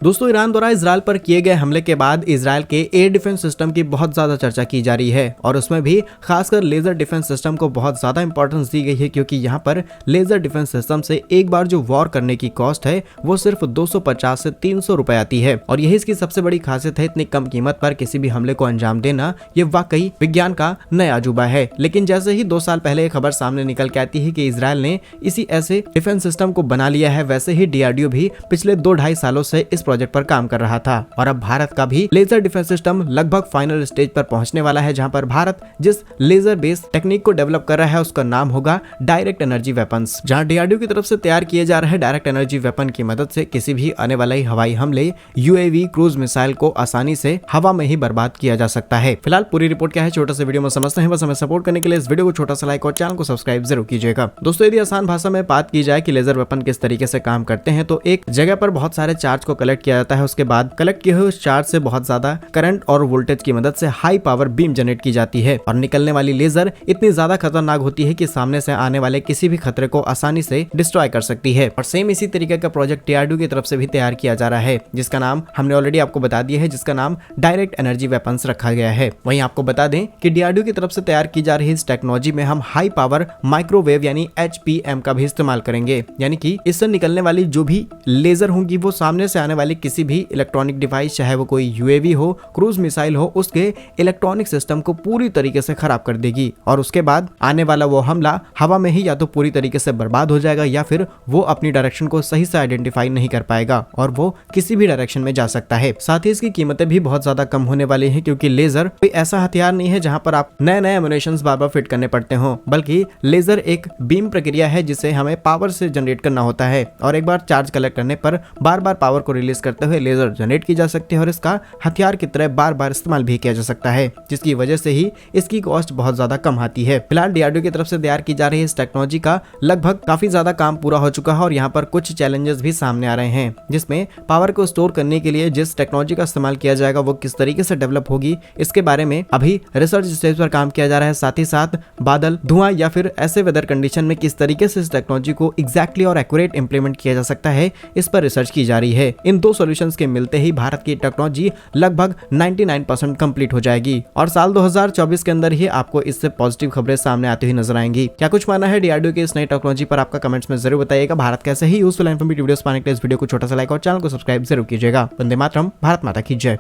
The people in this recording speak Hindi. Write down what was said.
दोस्तों, ईरान द्वारा इजराइल पर किए गए हमले के बाद इजराइल के एयर डिफेंस सिस्टम की बहुत ज्यादा चर्चा की जा रही है और उसमें भी खासकर लेजर डिफेंस सिस्टम को बहुत ज्यादा इंपॉर्टेंस दी गई है, क्योंकि यहाँ पर लेजर डिफेंस सिस्टम से एक बार जो वॉर करने की कॉस्ट है वो सिर्फ 250 से 300 रुपए आती है और यही इसकी सबसे बड़ी खासियत है। इतनी कम कीमत पर किसी भी हमले को अंजाम देना ये वाकई विज्ञान का नया अजूबा है। लेकिन जैसे ही 2 साल पहले एक खबर सामने निकल के आती है कि इजराइल ने इसी ऐसे डिफेंस सिस्टम को बना लिया है, वैसे ही डीआरडीओ भी पिछले 2-2.5 सालों से इस प्रोजेक्ट पर काम कर रहा था और अब भारत का भी लेजर डिफेंस सिस्टम लगभग फाइनल स्टेज पर पहुंचने वाला है, जहां पर भारत जिस लेजर बेस्ड टेक्निक को डेवलप कर रहा है उसका नाम होगा डायरेक्ट एनर्जी वेपन्स। जहां डीआरडीओ की तरफ से तैयार किए जा रहे डायरेक्ट एनर्जी वेपन की मदद से किसी भी आने वाले हवाई हमले, यूएवी, क्रूज मिसाइल को आसानी से हवा में ही बर्बाद किया जा सकता है। फिलहाल पूरी रिपोर्ट क्या है छोटा सा वीडियो में समझते हैं। बस हमें सपोर्ट करने के लिए इस वीडियो को छोटा सा लाइक और चैनल को सब्सक्राइब जरूर कीजिएगा। दोस्तों, यदि आसान भाषा में बात की जाए कि लेजर वेपन किस तरीके से काम करते हैं, तो एक जगह पर बहुत सारे चार्ज को कलेक्ट किया जाता है। उसके बाद कलेक्ट किए हुए उस चार्ज से बहुत ज्यादा करंट और वोल्टेज की मदद से हाई पावर बीम जनरेट की जाती है और निकलने वाली लेजर इतनी ज्यादा खतरनाक होती है कि सामने से आने वाले किसी भी खतरे को आसानी से डिस्ट्रॉय कर सकती है। और सेम इसी तरीके का प्रोजेक्ट डीआरडीओ की तरफ से भी तैयार किया जा रहा है, जिसका नाम हमने ऑलरेडी आपको बता दिया है, जिसका नाम डायरेक्ट एनर्जी वेपन्स रखा गया है। वहीं आपको बता दें कि डीआरडीओ की तरफ से तैयार की जा रही इस टेक्नोलॉजी में हम हाई पावर माइक्रोवेव यानी एचपीएम का भी इस्तेमाल करेंगे, यानी कि इससे निकलने वाली जो भी लेजर होंगी वो सामने से आने वाली किसी भी इलेक्ट्रॉनिक डिवाइस, चाहे वो कोई यूएवी हो, क्रूज मिसाइल हो, उसके इलेक्ट्रॉनिक सिस्टम को पूरी तरीके से खराब कर देगी और उसके बाद आने वाला वो हमला हवा में ही या तो पूरी तरीके से बर्बाद हो जाएगा या फिर वो अपनी डायरेक्शन को सही से आइडेंटिफाई नहीं कर पाएगा और वो किसी भी डायरेक्शन में जा सकता है। साथ ही इसकी कीमतें भी बहुत ज्यादा कम होने वाली है, क्योंकि लेजर कोई ऐसा हथियार नहीं है जहां पर आप नए नए एमुनेशंस बार बार फिट करने पड़ते हो, बल्कि लेजर एक बीम प्रक्रिया है जिसे हमें पावर से जनरेट करना होता है और एक बार चार्ज कलेक्ट करने पर बार बार पावर को रिलीज करते हुए लेजर जनरेट की जा सकती है और इसका हथियार की तरह बार बार इस्तेमाल भी किया जा सकता है, जिसकी वजह से ही इसकी कॉस्ट बहुत ज्यादा कम आती है। फिलहाल डीआरडीओ की तरफ से तैयार की जा रही इस टेक्नोलॉजी का लगभग काफी ज्यादा काम पूरा हो चुका है और यहाँ पर कुछ चैलेंजेस भी सामने आ रहे हैं, जिसमें पावर को स्टोर करने के लिए जिस टेक्नोलॉजी का इस्तेमाल किया जाएगा वो किस तरीके से डेवलप होगी, इसके बारे में अभी रिसर्च स्टेज पर काम किया जा रहा है। साथ ही साथ बादल, धुआं या फिर ऐसे वेदर कंडीशन में किस तरीके से इस टेक्नोलॉजी को एग्जैक्टली और एक्यूरेट इंप्लीमेंट किया जा सकता है, इस पर रिसर्च की जा रही है। इन 2 सॉल्यूशंस के मिलते ही भारत की टेक्नोलॉजी लगभग 99% कंप्लीट हो जाएगी और साल 2024 के अंदर ही आपको इससे पॉजिटिव खबरें सामने आती हुई नजर आएंगी। क्या कुछ मानना है डीआरडीओ की इस नई टेक्नोलॉजी पर आपका कमेंट्स में जरूर बताइएगा। भारत कैसे ही यूजफुल इन्फॉर्मेटिव वीडियोस पाने के लिए इस वीडियो को छोटा सा लाइक और चैनल को सब्सक्राइब जरूर कीजिएगा। वंदे मातरम, भारत माता की जय।